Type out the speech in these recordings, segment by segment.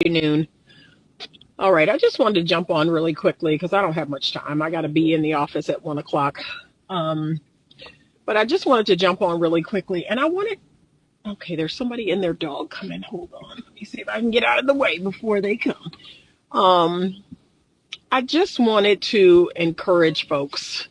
Afternoon. All right, I just wanted to jump on really quickly because I don't have much time. I got to be in the office at 1 o'clock. Um, but I just wanted to jump on really quickly. And I wanted, okay, there's somebody and their dog coming. Hold on. Let me see if I can get out of the way before they come. Um, I just wanted to encourage folks.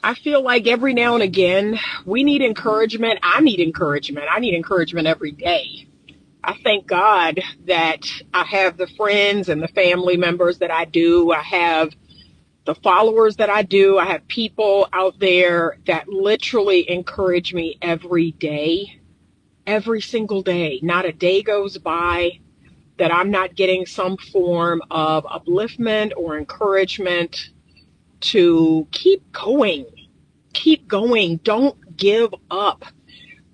I feel like every now and again, we need encouragement. I need encouragement. I need encouragement every day. I thank God that I have the friends and the family members that I do. I have the followers that I do. I have people out there that literally encourage me every day, every single day. Not a day goes by that I'm not getting some form of upliftment or encouragement to keep going. Keep going. Don't give up.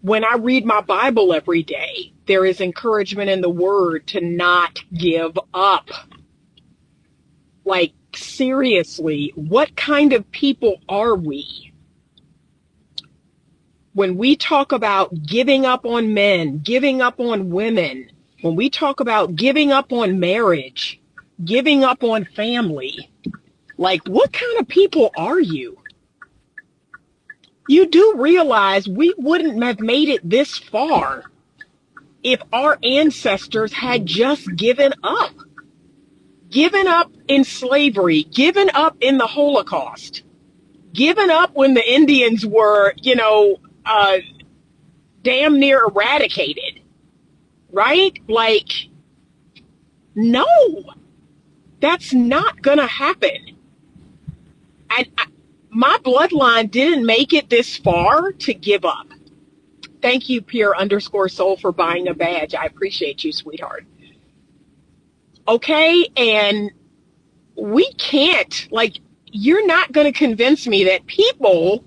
When I read my Bible every day, there is encouragement in the word to not give up. Like, seriously, what kind of people are we? When we talk about giving up on men, giving up on women, when we talk about giving up on marriage, giving up on family, like, what kind of people are you? You do realize we wouldn't have made it this far if our ancestors had just given up in slavery, given up in the Holocaust, given up when the Indians were, damn near eradicated, right? Like, no, that's not gonna happen. My bloodline didn't make it this far to give up. Thank you, Pure_Soul, for buying a badge. I appreciate you, sweetheart. Okay, and we can't, you're not going to convince me that people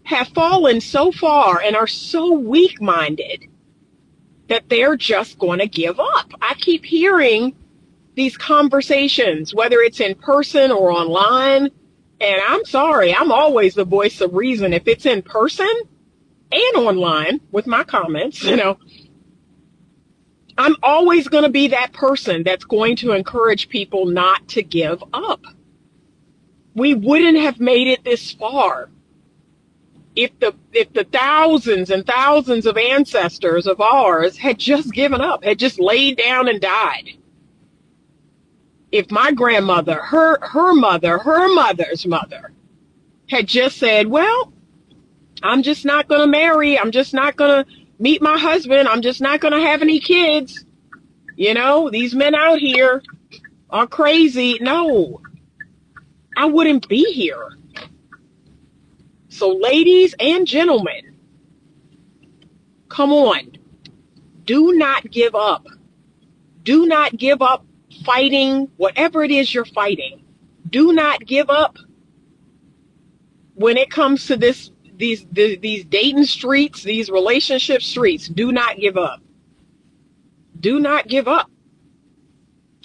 have fallen so far and are so weak-minded that they're just going to give up. I keep hearing these conversations, whether it's in person or online, and I'm sorry, I'm always the voice of reason. If it's in person and online with my comments, I'm always going to be that person that's going to encourage people not to give up. We wouldn't have made it this far if the thousands and thousands of ancestors of ours had just given up, had just laid down and died. If my grandmother, her mother, her mother's mother had just said, well, I'm just not going to marry. I'm just not going to meet my husband. I'm just not going to have any kids. These men out here are crazy. No, I wouldn't be here. So ladies and gentlemen, come on. Do not give up. Do not give up fighting whatever it is you're fighting. Do not give up when it comes to these dating streets, these relationship streets. Do not give up. Do not give up.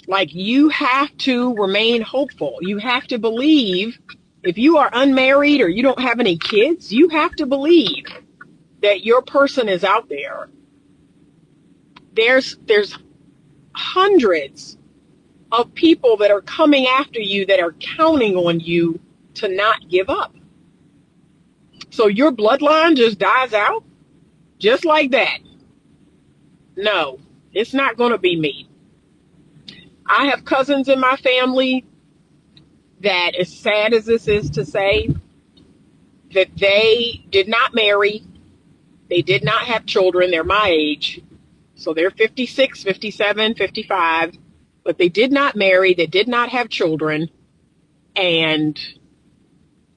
You have to remain hopeful. You have to believe. If you are unmarried or you don't have any kids, you have to believe that your person is out there. There's hundreds of people that are coming after you that are counting on you to not give up. So your bloodline just dies out just like that. No, it's not going to be me. I have cousins in my family that, as sad as this is to say, that they did not marry. They did not have children. They're my age. So they're 56, 57, 55. But they did not marry. They did not have children. And,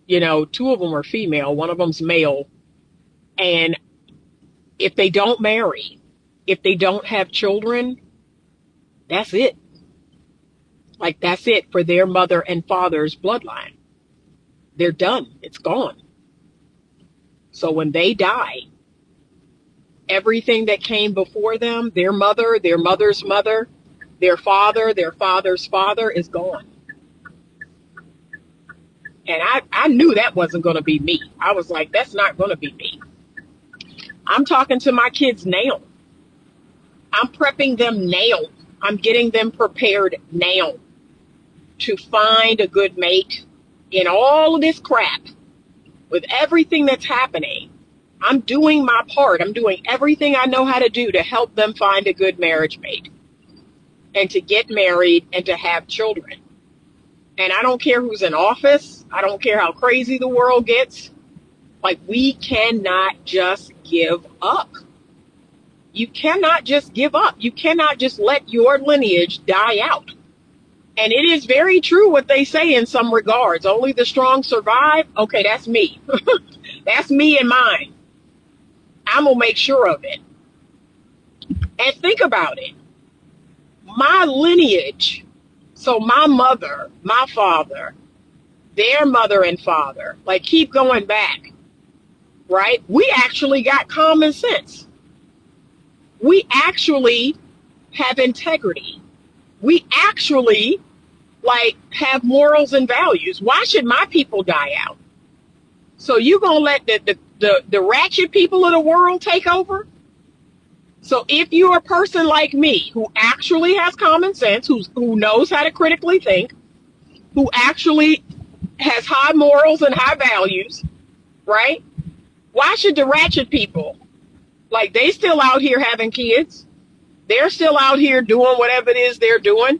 two of them are female. One of them's male. And if they don't marry, if they don't have children, that's it. That's it for their mother and father's bloodline. They're done. It's gone. So when they die, everything that came before them, their mother, their mother's mother, their father's father is gone. And I knew that wasn't going to be me. I was like, that's not going to be me. I'm talking to my kids now. I'm prepping them now I'm getting them prepared now to find a good mate in all of this crap. With everything that's happening, I'm doing my part. I'm doing everything I know how to do to help them find a good marriage mate and to get married and to have children. And I don't care who's in office. I don't care how crazy the world gets. Like, we cannot just give up. You cannot just give up. You cannot just let your lineage die out. And it is very true what they say in some regards. Only the strong survive. Okay, that's me. That's me and mine. I'm going to make sure of it. And think about it. My lineage, so my mother, my father, their mother and father, like, keep going back, right? We actually got common sense. We actually have integrity. We actually, like, have morals and values. Why should my people die out? So you gonna let the ratchet people of the world take over? So if you're a person like me who actually has common sense, who knows how to critically think, who actually has high morals and high values, right? Why should the ratchet people, like, they still out here having kids? They're still out here doing whatever it is they're doing.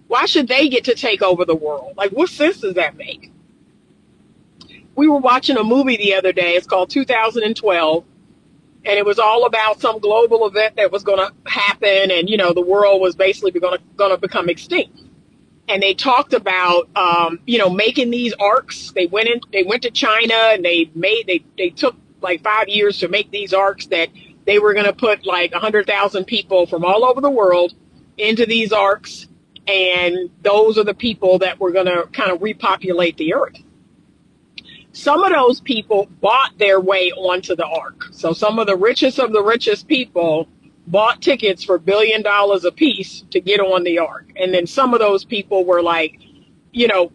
Why should they get to take over the world? Like, what sense does that make? We were watching a movie the other day. It's called 2012. And it was all about some global event that was going to happen. And, you know, the world was basically going to become extinct. And they talked about, you know, making these arcs. They went to China and they took like 5 years to make these arcs that they were going to put like 100,000 people from all over the world into these arcs. And those are the people that were going to kind of repopulate the earth. Some of those people bought their way onto the ark. So some of the richest people bought tickets for $1 billion a piece to get on the ark. And then some of those people were like, you know,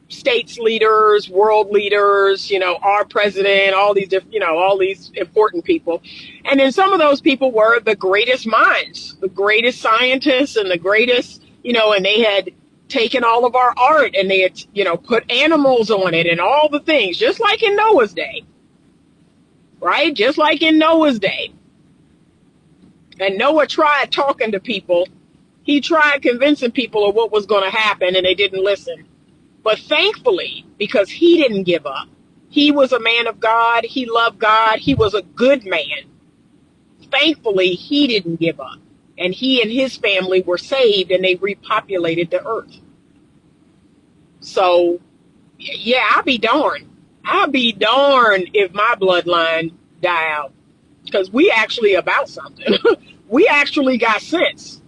states leaders, world leaders, you know, our president, all these different, you know, all these important people. And then some of those people were the greatest minds, the greatest scientists and the greatest, you know, and they had taken all of our art and they had, you know, put animals on it and all the things, just like in Noah's day, right? Just like in Noah's day. And Noah tried talking to people. He tried convincing people of what was going to happen and they didn't listen. But thankfully, because he didn't give up, he was a man of God. He loved God. He was a good man. Thankfully, he didn't give up. And he and his family were saved and they repopulated the earth. So, yeah, I'll be darned. I'll be darned if my bloodline die out. Because we actually about something. We actually got sense.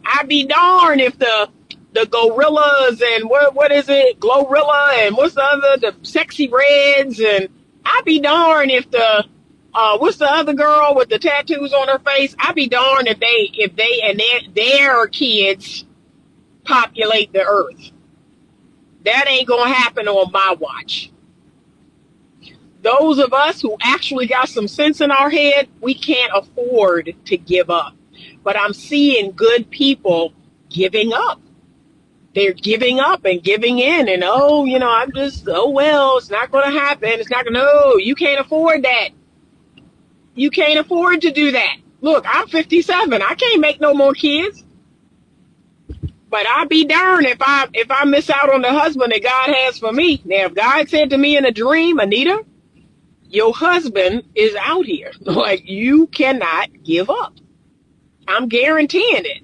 I'd be darned if the gorillas and what is it? Glorilla and what's the other? The sexy reds. And I'd be darned if the what's the other girl with the tattoos on her face? I'd be darned if they and their kids populate the earth. That ain't gonna happen on my watch. Those of us who actually got some sense in our head, we can't afford to give up. But I'm seeing good people giving up. They're giving up and giving in and, oh, you know, I'm just, oh, well, it's not going to happen. It's not going to, no, you can't afford that. You can't afford to do that. Look, I'm 57. I can't make no more kids. But I'll be darned if I miss out on the husband that God has for me. Now, if God said to me in a dream, Anita, your husband is out here. Like, you cannot give up. I'm guaranteeing it.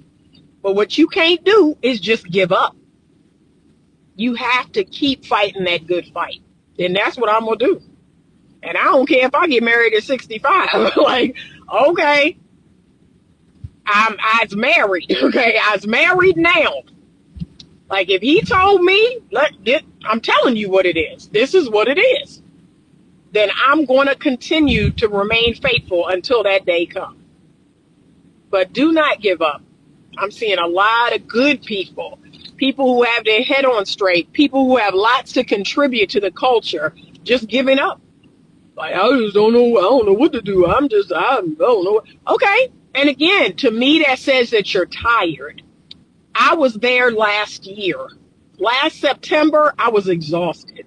But what you can't do is just give up. You have to keep fighting that good fight. And that's what I'm going to do. And I don't care if I get married at 65. Like, okay, I was married. Okay, I was married now. Like, if he told me, I'm telling you what it is. This is what it is. Then I'm going to continue to remain faithful until that day comes. But do not give up. I'm seeing a lot of good people, people who have their head on straight, people who have lots to contribute to the culture, just giving up. Like, I just don't know. I don't know what to do. I don't know. Okay. And again, to me, that says that you're tired. I was there last year. Last September, I was exhausted.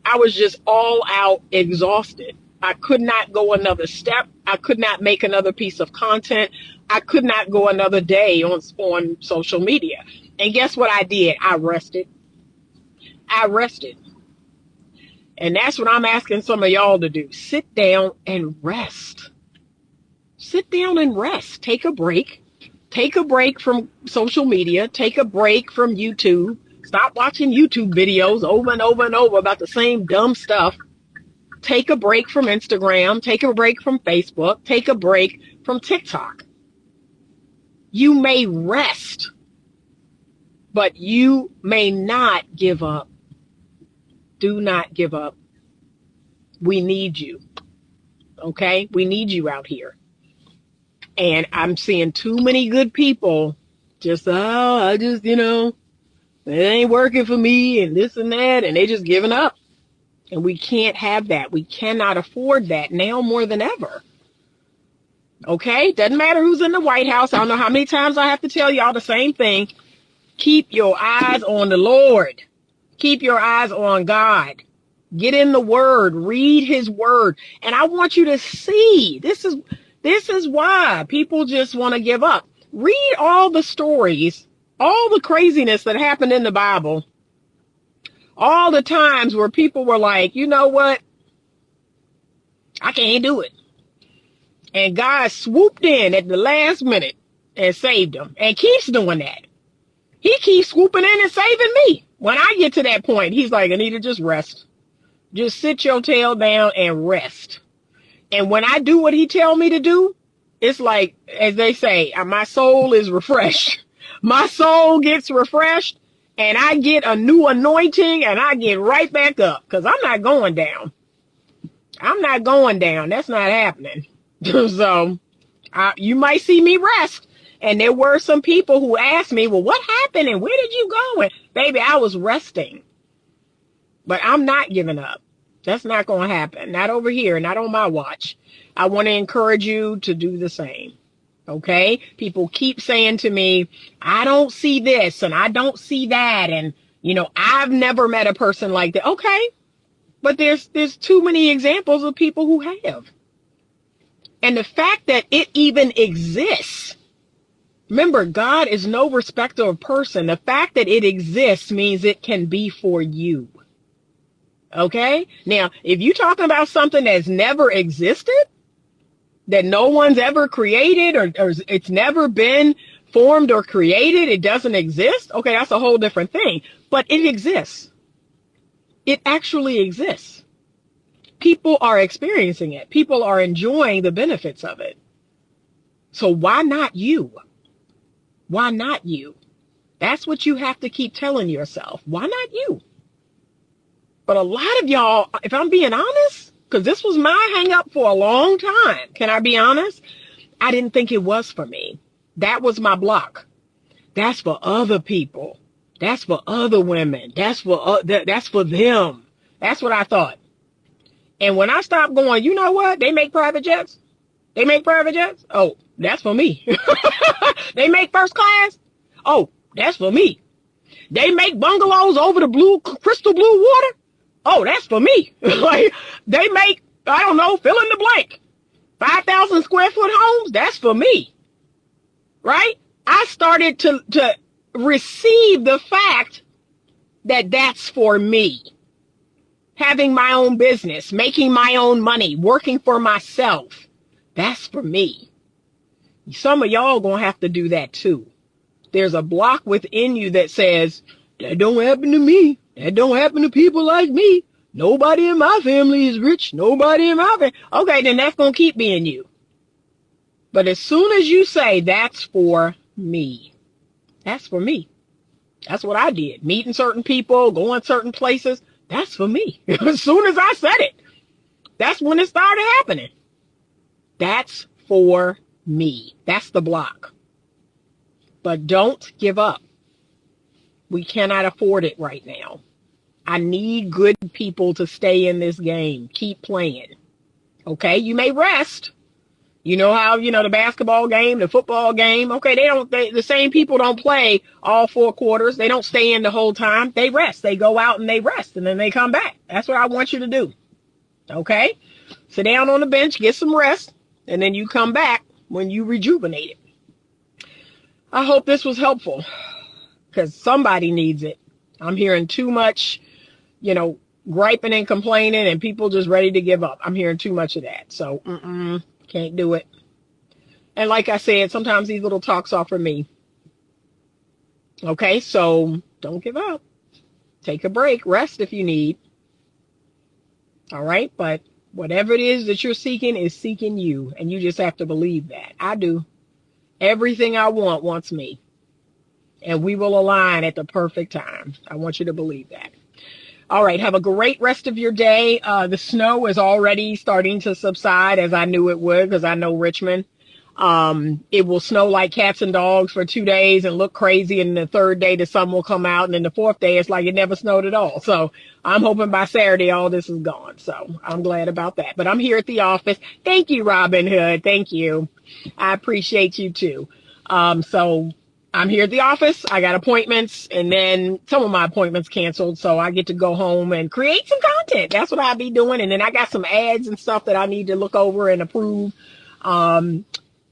I was just all out exhausted. I could not go another step. I could not make another piece of content. I could not go another day on social media. And guess what I did? I rested. I rested. And that's what I'm asking some of y'all to do. Sit down and rest. Sit down and rest. Take a break. Take a break from social media. Take a break from YouTube. Stop watching YouTube videos over and over and over about the same dumb stuff. Take a break from Instagram. Take a break from Facebook. Take a break from TikTok. You may rest, but you may not give up. Do not give up. We need you. Okay? We need you out here. And I'm seeing too many good people just, it ain't working for me and this and that, and they just giving up. And we can't have that. We cannot afford that now more than ever. Okay? Doesn't matter who's in the White House. I don't know how many times I have to tell y'all the same thing. Keep your eyes on the Lord. Keep your eyes on God. Get in the Word. Read His Word. And I want you to see. This is why people just want to give up. Read all the stories, all the craziness that happened in the Bible. All the times where people were like, you know what? I can't do it. And God swooped in at the last minute and saved them. And keeps doing that. He keeps swooping in and saving me. When I get to that point, He's like, Anita, just rest. Just sit your tail down and rest. And when I do what He tell me to do, it's like, as they say, my soul is refreshed. My soul gets refreshed. And I get a new anointing and I get right back up because I'm not going down. I'm not going down. That's not happening. So you might see me rest. And there were some people who asked me, well, what happened and where did you go? And baby, I was resting. But I'm not giving up. That's not going to happen. Not over here. Not on my watch. I want to encourage you to do the same. Okay? People keep saying to me, I don't see this and I don't see that. And, I've never met a person like that. Okay. But there's too many examples of people who have. And the fact that it even exists. Remember, God is no respecter of person. The fact that it exists means it can be for you. Okay? Now, if you're talking about something that's never existed, that no one's ever created or it's never been formed or created, it doesn't exist, okay, that's a whole different thing. But it exists. It actually exists. People are experiencing it. People are enjoying the benefits of it. So why not you? Why not you? That's what you have to keep telling yourself. Why not you? But a lot of y'all, if I'm being honest, because this was my hang up for a long time. Can I be honest? I didn't think it was for me. That was my block. That's for other people. That's for other women. That's for them. That's what I thought. And when I stopped going, you know what? They make private jets. They make private jets. Oh, that's for me. They make first class. Oh, that's for me. They make bungalows over the crystal blue water. Oh, that's for me. Like they make, I don't know, fill in the blank. 5,000 square foot homes. That's for me. Right? I started to receive the fact that that's for me. Having my own business, making my own money, working for myself. That's for me. Some of y'all gonna have to do that too. There's a block within you that says, that don't happen to me. That don't happen to people like me. Nobody in my family is rich. Nobody in my family. Okay, then that's going to keep being you. But as soon as you say, that's for me. That's for me. That's what I did. Meeting certain people, going certain places. That's for me. As soon as I said it, that's when it started happening. That's for me. That's the block. But don't give up. We cannot afford it right now. I need good people to stay in this game. Keep playing. Okay? You may rest. You know how, the basketball game, the football game, okay, the same people don't play all 4 quarters. They don't stay in the whole time. They rest. They go out and they rest and then they come back. That's what I want you to do. Okay? Sit down on the bench, get some rest, and then you come back when you rejuvenated. I hope this was helpful because somebody needs it. I'm hearing too much, griping and complaining and people just ready to give up. I'm hearing too much of that. So, can't do it. And like I said, sometimes these little talks are for me. Okay, so don't give up. Take a break. Rest if you need. All right, but whatever it is that you're seeking is seeking you. And you just have to believe that. I do. Everything I want wants me. And we will align at the perfect time. I want you to believe that. All right. Have a great rest of your day. The snow is already starting to subside, as I knew it would, because I know Richmond. It will snow like cats and dogs for 2 days and look crazy. And the third day, the sun will come out. And then the fourth day, it's like it never snowed at all. So I'm hoping by Saturday, all this is gone. So I'm glad about that. But I'm here at the office. Thank you, Robin Hood. Thank you. I appreciate you too. So I'm here at the office. I got appointments and then some of my appointments canceled. So I get to go home and create some content. That's what I'll be doing. And then I got some ads and stuff that I need to look over and approve. I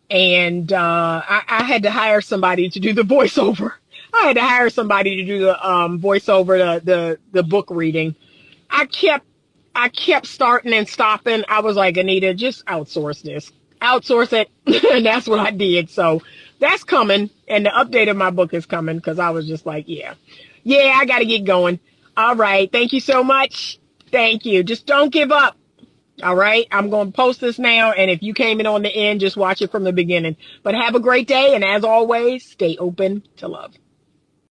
had to hire somebody to do the voiceover. I had to hire somebody to do the voiceover, the book reading. I kept starting and stopping. I was like, Anita, just outsource this. Outsource it. And that's what I did. So that's coming. And the update of my book is coming because I was just like, yeah, I got to get going. All right. Thank you so much. Thank you. Just don't give up. All right. I'm going to post this now. And if you came in on the end, just watch it from the beginning. But have a great day. And as always, stay open to love.